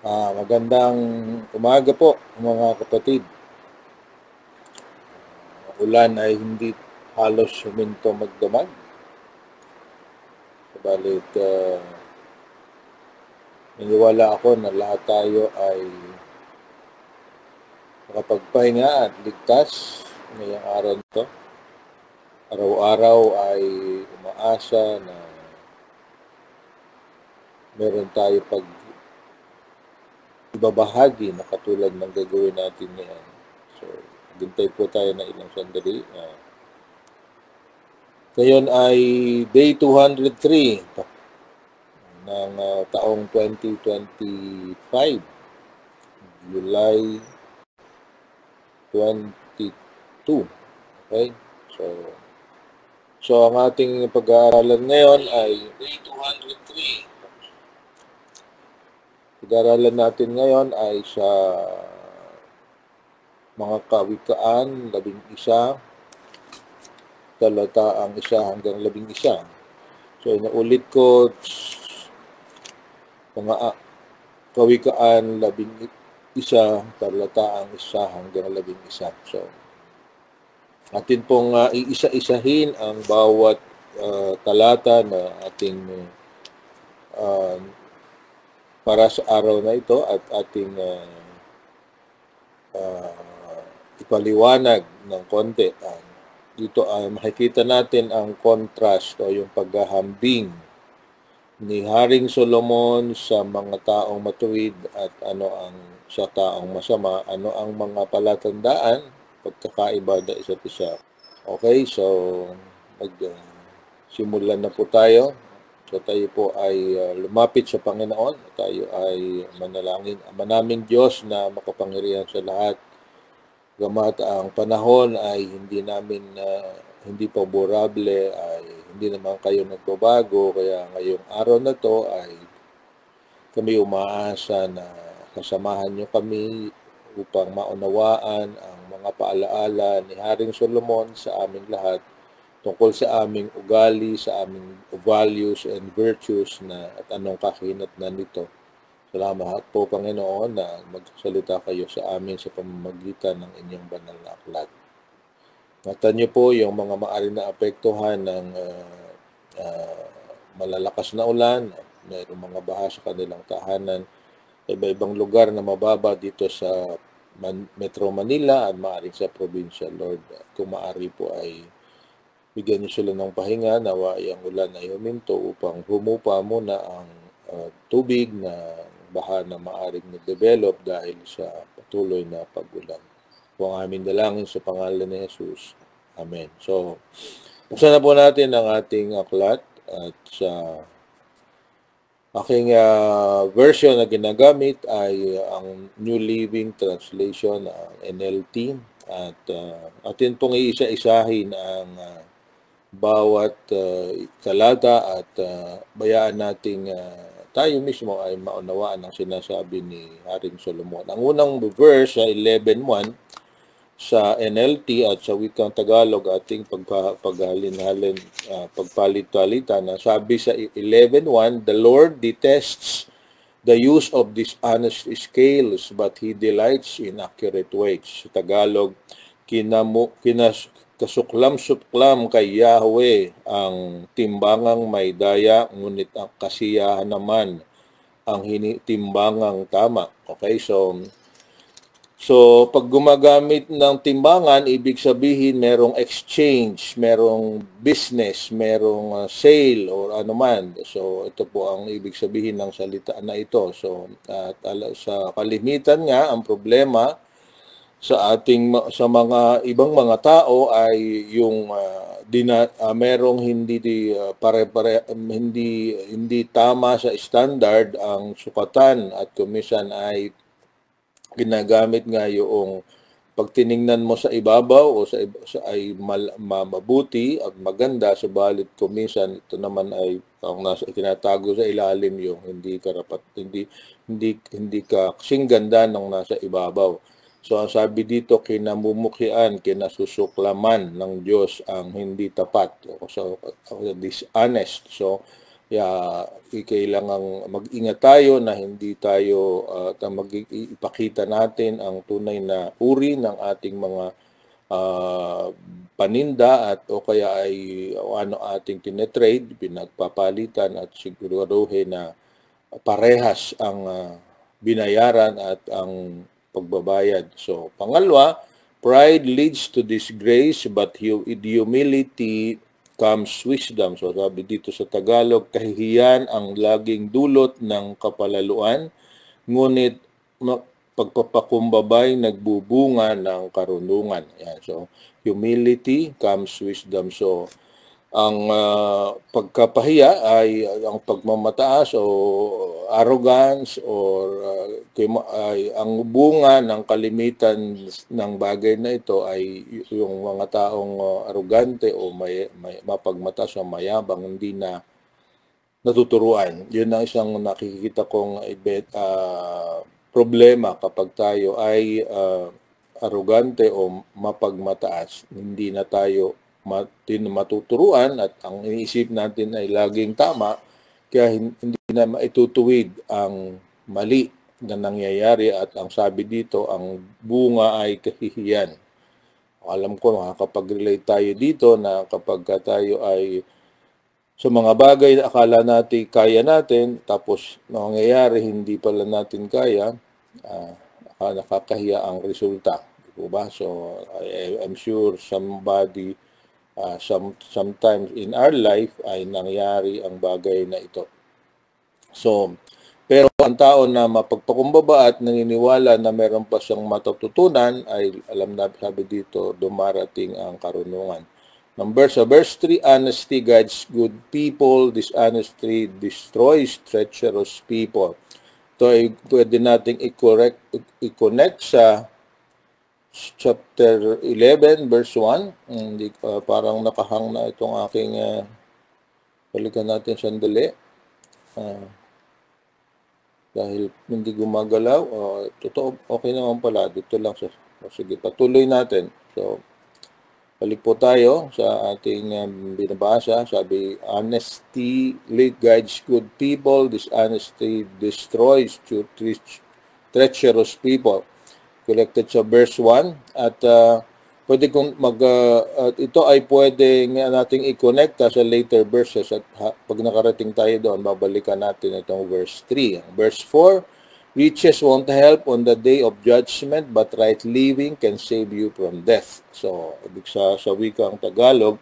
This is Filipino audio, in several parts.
Magandang umaga po mga kapatid. Ulan ay hindi halos huminto magdamag. Subalit, naniwala ako na lahat tayo ay makapagpahinga at ligtas ngayong araw nito. Araw-araw ay umaasa na meron tayo pag ibabahagi na katulad ng gagawin natin ngayon. So, hintay po tayo na ilang sandali. Ngayon ay day 203 ng taong 2025, July 22. Okay? So ang ating pag-aaralan ngayon ay day 203. Pag-aaralan natin ngayon ay sa mga kawikaan, 11, talataang 1 hanggang 11. So, naulit ko, mga kawikaan 11, talataang 1 hanggang 11. So, atin pong iisa-isahin ang bawat talata na ating para sa araw na ito at ating ipaliwanag ng konti. Dito ay makikita natin ang contrast o yung paghahambing ni Haring Solomon sa mga taong matuwid at ano ang sa taong masama, ano ang mga palatandaan, pagkakaiba na isa't isa. Okay, so simulan na po tayo. So tayo po ay lumapit sa Panginoon. Tayo ay manalangin. Ama naming Diyos na makapangyarihan sa lahat. Gamat ang panahon ay hindi paborable, ay hindi naman kayo nagbabago. Kaya ngayong araw na to ay kami umaasa na kasamahan nyo kami upang maunawaan ang mga paalaala ni Haring Solomon sa aming lahat tungkol sa aming ugali, sa aming values and virtues at anong kahinatnan nito. Salamat po, Panginoon, na magsalita kayo sa amin sa pamamagitan ng inyong banal na aklat. Ngatan niyo po yung mga maaari na apektuhan ng malalakas na ulan, at mayroong mga baha sa kanilang tahanan, iba-ibang lugar na mababa dito sa Metro Manila at maaaring sa probinsya, Lord. Kung maaari po ay bigyan niyo sila ng pahinga, nawa ang ulan ay huminto upang humupa muna ang tubig na baha na maaaring na-develop dahil sa patuloy na pag-ulan. Po ang aming dalangin sa pangalan ni Jesus. Amen. So, buksan na po natin ang ating aklat at sa aking version na ginagamit ay ang New Living Translation, NLT. At atin pong iisa-isahin ang bawat talata at bayaan nating tayo mismo ay maunawaan ang sinasabi ni Haring Solomon. Ang unang verse sa 11:1 sa NLT at sa wikang Tagalog ating paghalin-halin, pagpalit-palitan na sabi sa 11:1, the Lord detests the use of dishonest scales, but He delights in accurate weights. Sa Tagalog, kasuklam-suklam kay Yahweh ang timbangang may daya, ngunit ang kasiyahan naman ang timbangang tama. Okay, so pag gumagamit ng timbangan, ibig sabihin merong exchange, merong business, merong sale or anuman. So ito po ang ibig sabihin ng salita na ito. So sa kalimitan nga, ang problema sa mga ibang mga tao ay yung merong hindi tama sa standard ang sukatan at kumisan ay ginagamit nga yung pag tiningnan mo sa ibabaw o ay mabuti at maganda, subalit kuminsan ito naman ay ang tinatago sa ilalim yung hindi ka kasing ganda ng nasa ibabaw. So ang sabi dito, kinamumukhian, kinasusuklaman ng Diyos ang hindi tapat, so dishonest. So kailangang mag-ingat tayo na hindi tayo ipakita natin ang tunay na uri ng ating mga paninda at o kaya ay ano ating tinetrade, pinagpapalitan at siguraduhin na parehas ang binayaran at ang pagbabayad. So, pangalawa, pride leads to disgrace but humility comes wisdom. So, sabi dito sa Tagalog, kahihiyan ang laging dulot ng kapalaluan, ngunit pagpapakumbabay nagbubunga ng karunungan. Ayan. So, humility comes wisdom. So, ang pagkapahiya ay ang pagmamataas o arrogance or ay ang bunga ng kalimitan ng bagay na ito ay yung mga taong arrogante o may mapagmataas o mayabang hindi na natuturuan. Yun ang isang nakikita kong problema kapag tayo ay arrogante o mapagmataas. Hindi na tayo matuturuan at ang iniisip natin ay laging tama, kaya hindi na maitutuwid ang mali na nangyayari at ang sabi dito, ang bunga ay kahihiyan. Alam ko makakapag-relate tayo dito na kapag tayo ay sa mga bagay na akala natin kaya natin, tapos nangyayari hindi pala natin kaya, nakakahiya ang resulta. Diba? So, I'm sure somebody sometimes in our life ay nangyari ang bagay na ito. So, pero ang tao na mapagpakumbaba at naniniwala na meron pa siyang matututunan ay alam na sabi dito, dumarating ang karunungan. Sa verse 3, honesty guides good people, dishonesty destroys treacherous people. Ito ay pwede nating i-connect sa chapter 11, verse 1. Hindi, parang nakahang na itong aking balikan natin sandali. Dahil hindi gumagalaw. Totoo, okay naman pala. Dito lang sa... sige, patuloy natin. So, balik po tayo sa ating binabasa. Sabi, honesty guides good people, dishonesty destroys treacherous people. Collected sa verse 1 at pwede kong ito ay pwede nating i-connect sa later verses at pag nakarating tayo doon babalikan natin itong verse 3. Verse 4, riches won't help on the day of judgment but right living can save you from death. So, ibig sa wikang Tagalog,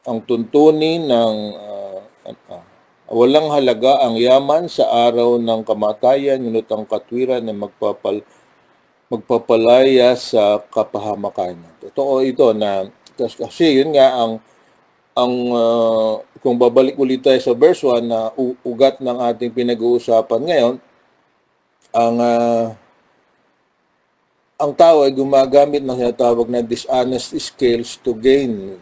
ang tuntunin ng walang halaga ang yaman sa araw ng kamatayan, ngunit ang katwiran ay magpapalaya sa kapahamakan. Totoo ito na kasi yun nga ang kung babalik ulit tayo sa verse 1 na ugat ng ating pinag-uusapan ngayon, ang tao ay gumagamit ng tinatawag na dishonest scales to gain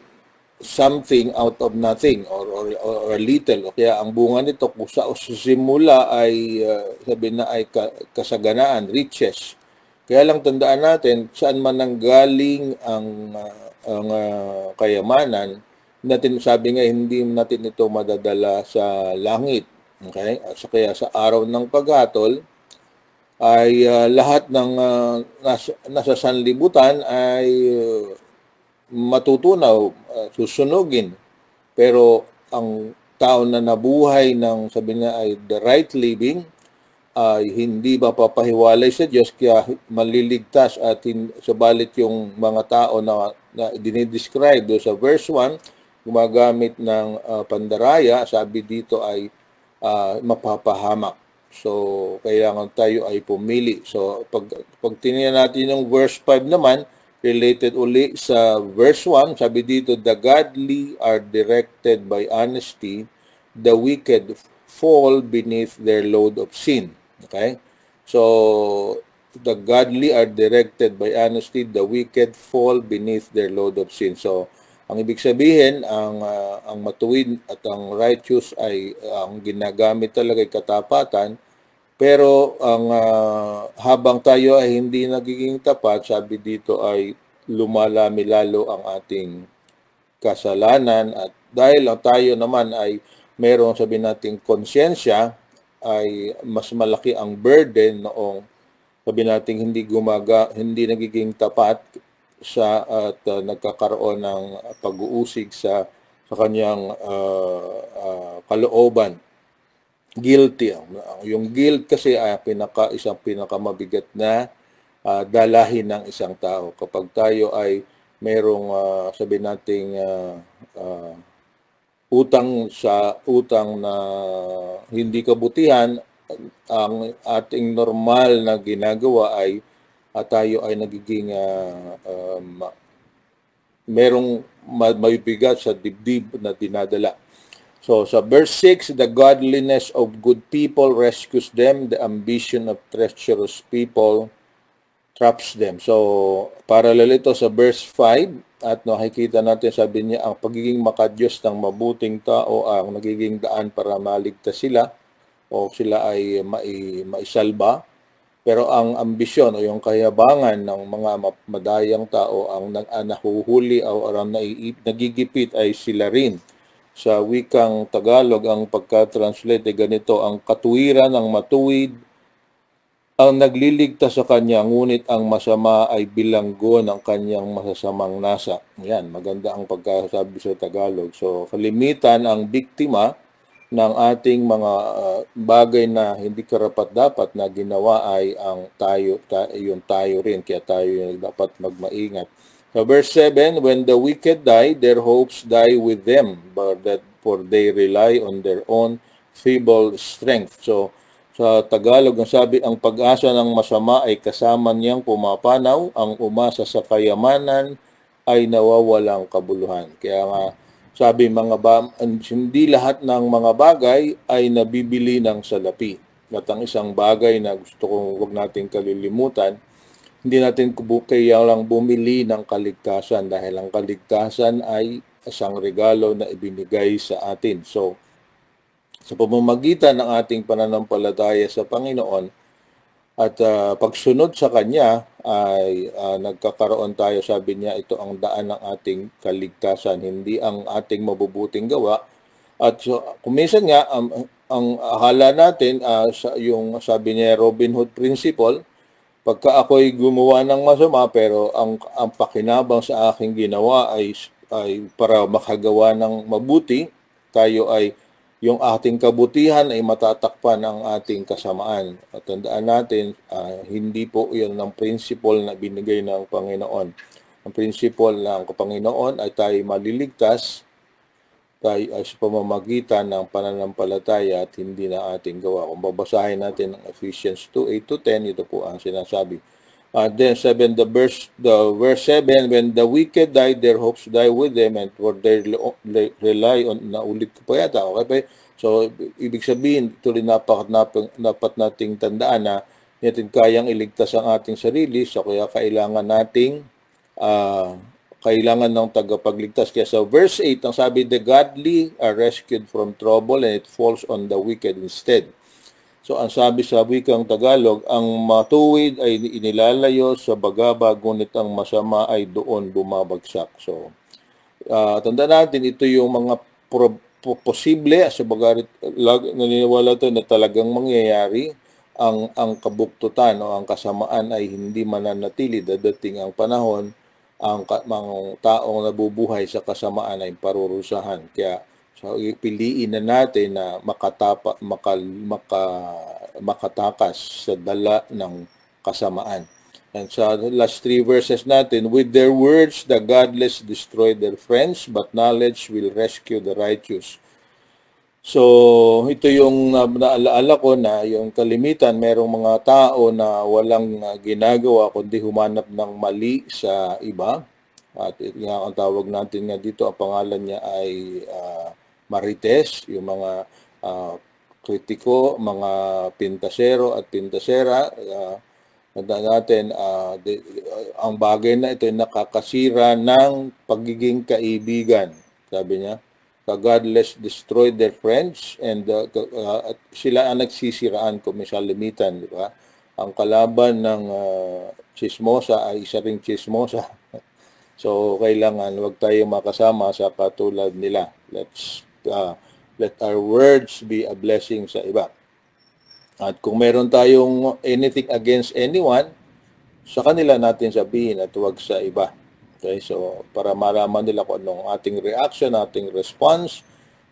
something out of nothing or a little. O kaya ang bunga nito kung sa simula ay sabi na ay kasaganaan, riches. Kaya lang tandaan natin saan man nanggaling ang kayamanan natin, sabi nga hindi natin ito madadala sa langit. Okay? So kaya sa araw ng paghatol ay lahat ng nasa sanlibutan ay matutunaw, susunugin. Pero ang tao na nabuhay ng sabi niya ay the right living ay hindi mapapahiwalay sa Diyos kaya maliligtas at subalit yung mga tao na dinidescribe do sa verse 1 gumagamit ng pandaraya, sabi dito ay mapapahamak. So kailangan tayo ay pumili. So pag tinignan natin yung verse 5 naman, related uli sa verse 1, sabi dito, the godly are directed by honesty, the wicked fall beneath their load of sin. Okay? So, the godly are directed by honesty, the wicked fall beneath their load of sin. So, ang ibig sabihin, ang matuwid at ang righteous ay ang ginagamit talaga ay katapatan. Pero ang habang tayo ay hindi nagiging tapat, sabi dito ay lumalami lalo ang ating kasalanan, at dahil tayo naman ay merong sabihin nating konsyensya, ay mas malaki ang burden noong sabi nating hindi nagiging tapat sa at nagkakaroon ng pag-uusig sa kanyang kalooban. Guilty. Yung guilt kasi ay isang pinakamabigat na dalahin ng isang tao. Kapag tayo ay merong sabi nating utang na hindi kabutihan, ang ating normal na ginagawa ay tayo ay nagiging merong mabibigat sa dibdib na dinadala. So sa verse 6, the godliness of good people rescues them, the ambition of treacherous people traps them. So parallel ito sa verse 5, at nakikita natin, sabi niya, ang pagiging makadiyos ng mabuting tao ang nagiging daan para maligtas sila o sila ay maisalba. Pero ang ambisyon o yung kayabangan ng mga madayang tao ang nahuhuli o nagigipit ay sila rin. Sa wikang Tagalog, ang pagka-translate ay ganito: ang katuwiran ng matuwid ang nagliligtas sa kanya, ngunit ang masama ay bilanggo ng kanyang masasamang nasa. Yan, maganda ang pagkasabi sa Tagalog. So, kalimitan ang biktima ng ating mga bagay na hindi karapat-dapat na ginawa ay ang tayo rin, kaya tayo dapat magmaingat. So verse 7, when the wicked die, their hopes die with them, for they rely on their own feeble strength. So sa Tagalog, ang sabi, ang pag-asa ng masama ay kasama niyang pumapanaw, ang umasa sa kayamanan ay nawawalang kabuluhan. Kaya nga, sabi hindi lahat ng mga bagay ay nabibili ng salapi. At ang isang bagay na gusto kong wag natin kalilimutan, hindi natin kaya lang bumili ng kaligtasan, dahil ang kaligtasan ay isang regalo na ibinigay sa atin. So, sa pamamagitan ng ating pananampalataya sa Panginoon at pagsunod sa Kanya ay nagkakaroon tayo, sabi niya, ito ang daan ng ating kaligtasan, hindi ang ating mabubuting gawa. At so, kuminsan nga, ang akala natin, yung sabi niya, Robin Hood principle, pagka ako'y gumawa ng masama pero ang pakinabang sa aking ginawa ay para makagawa ng mabuti, tayo ay yung ating kabutihan ay matatakpan ang ating kasamaan. At tandaan natin, hindi po yan ang principle na binigay ng Panginoon. Ang principle ng Panginoon ay tayo maliligtas tayo ay sa pamamagitan ng pananampalataya at hindi na ating gawa. Kung babasahin natin ang Ephesians 2:8-10, ito po ang sinasabi. Then 7, the verse 7, when the wicked die, their hopes die with them, and for they rely on, naulit ko pa yata, okay? So, ibig sabihin, ito rin dapat nating tandaan na natin kayang iligtas ang ating sarili, so kaya kailangan nating kailangan ng tagapagligtas. Kaya sa verse 8, ang sabi, the godly are rescued from trouble and it falls on the wicked instead. So, ang sabi sa wikang Tagalog, ang matuwid ay inilalayo sa bagaba, ngunit ang masama ay doon bumabagsak. So, tanda natin, ito yung mga posible, sa bagay, naniniwala ito na talagang mangyayari, ang kabuktutan o ang kasamaan ay hindi mananatili. Dadating ang panahon, ang mga taong nabubuhay sa kasamaan ay parurusahan. Kaya, so, piliin na natin na makatakas sa dala ng kasamaan. And sa last 3 verses natin, with their words, the godless destroy their friends, but knowledge will rescue the righteous. So, ito yung naalaala ko na yung kalimitan, merong mga tao na walang ginagawa kundi humanap ng mali sa iba. At ang tawag natin nga dito, ang pangalan niya ay marites, yung mga kritiko, mga pintasero at pintasera. Natin, ang bagay na ito ay nakakasira ng pagiging kaibigan. Sabi niya, the godless destroy their friends, and sila ang nagsisiraan kung may salimitan, di ba? Ang kalaban ng chismosa ay isa ring chismosa. So, kailangan wag tayong makasama sa katulad nila. Let our words be a blessing sa iba. At kung meron tayong anything against anyone, sa kanila natin sabihin at huwag sa iba. Okay, so para malaman nila kung anong ating reaction, ating response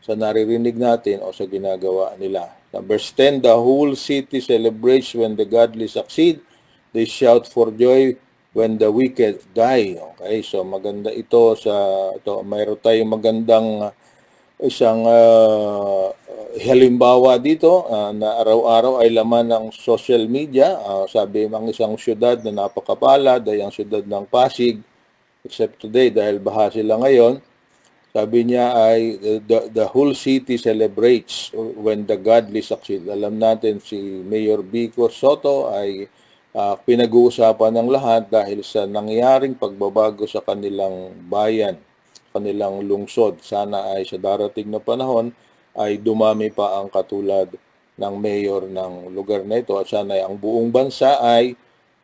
sa naririnig natin o sa ginagawa nila. Verse 10, the whole city celebrates when the godly succeed. They shout for joy when the wicked die. Okay, so maganda ito mayroon tayong magandang isang halimbawa dito na araw-araw ay laman ng social media. Sabi ng isang syudad na napakapalad ay ang syudad ng Pasig, except today dahil baha sila ngayon. Sabi niya ay the whole city celebrates when the godly succeed. Alam natin si Mayor Vico Soto ay pinag-uusapan ng lahat dahil sa nangyaring pagbabago sa kanilang bayan, kanilang lungsod. Sana ay sa darating na panahon ay dumami pa ang katulad ng mayor ng lugar na ito at sana ay ang buong bansa ay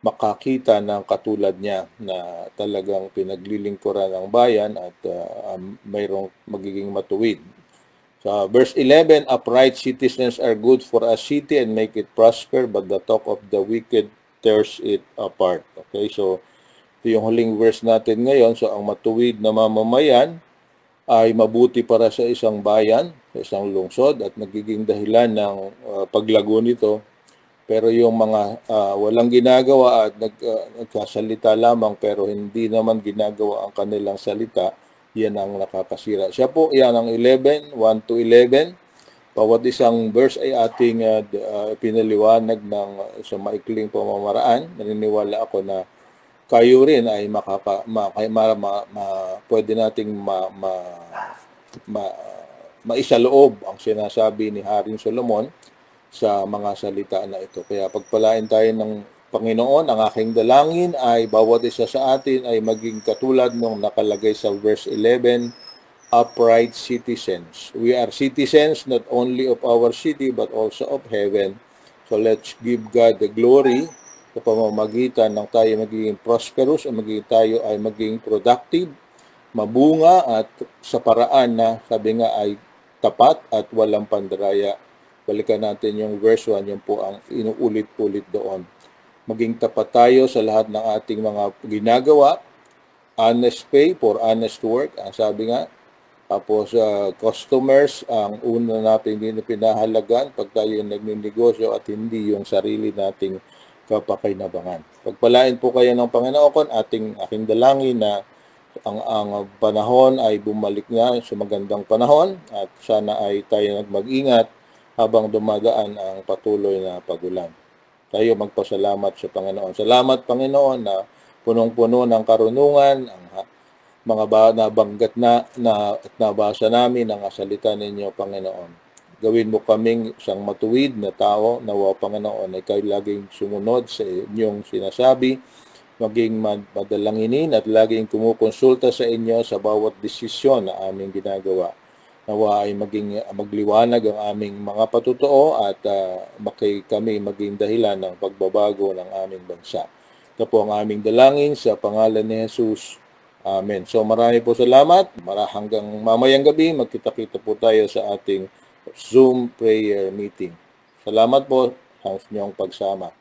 makakita ng katulad niya na talagang pinaglilingkuran ng bayan at mayroong magiging matuwid. So, verse 11, upright citizens are good for a city and make it prosper, but the talk of the wicked tears it apart. Okay, so ito yung huling verse natin ngayon. So, ang matuwid na mamamayan ay mabuti para sa isang bayan, sa isang lungsod, at nagiging dahilan ng paglago nito. Pero yung mga walang ginagawa at nagsasalita lamang pero hindi naman ginagawa ang kanilang salita, yan ang nakakasira. Siya po, yan ang 11, 1 to 11. Bawat isang verse ay ating pinaliwanag ng sa maikling pamamaraan. Naniniwala ako na kayo rin ay pwede nating maisaloob ang sinasabi ni Haring Solomon sa mga salita na ito. Kaya pagpalain tayo ng Panginoon, ang aking dalangin ay bawat isa sa atin ay maging katulad ng nakalagay sa verse 11, upright citizens. We are citizens not only of our city but also of heaven. So let's give God the glory sa pamamagitan ng tayo magiging prosperous o tayo ay maging productive, mabunga at sa paraan na sabi nga ay tapat at walang pandaraya. Balikan natin yung verse 1, yun po ang inuulit-ulit doon. Maging tapat tayo sa lahat ng ating mga ginagawa, honest pay for honest work, ang sabi nga. Tapos customers, ang una natin din pinahalagan pag tayo nagninegosyo at hindi yung sarili nating kapakinabangan. Pagpalain po kayo ng Panginoon, aking dalangin na ang panahon ay bumalik na sa magandang panahon at sana ay tayo mag-ingat habang dumadaan ang patuloy na pagulan. Tayo magpasalamat sa Panginoon. Salamat Panginoon na punong-puno ng karunungan, ang mga nabanggit na at nabasa namin ang salita ninyo, Panginoon. Gawin mo kaming isang matuwid na tao, nawa Panginoon ay kayo laging sumunod sa inyong sinasabi, maging madalanginin at laging kumukonsulta sa inyo sa bawat desisyon na aming ginagawa. Nawa ay magliwanag ang aming mga patutuo at kami maging dahilan ng pagbabago ng aming bansa. Ito po ang aming dalangin sa pangalan ni Jesus. Amen. So marami po salamat. Hanggang mamayang gabi, magkita-kita po tayo sa ating Zoom prayer meeting. Salamat po sa inyong pagsama.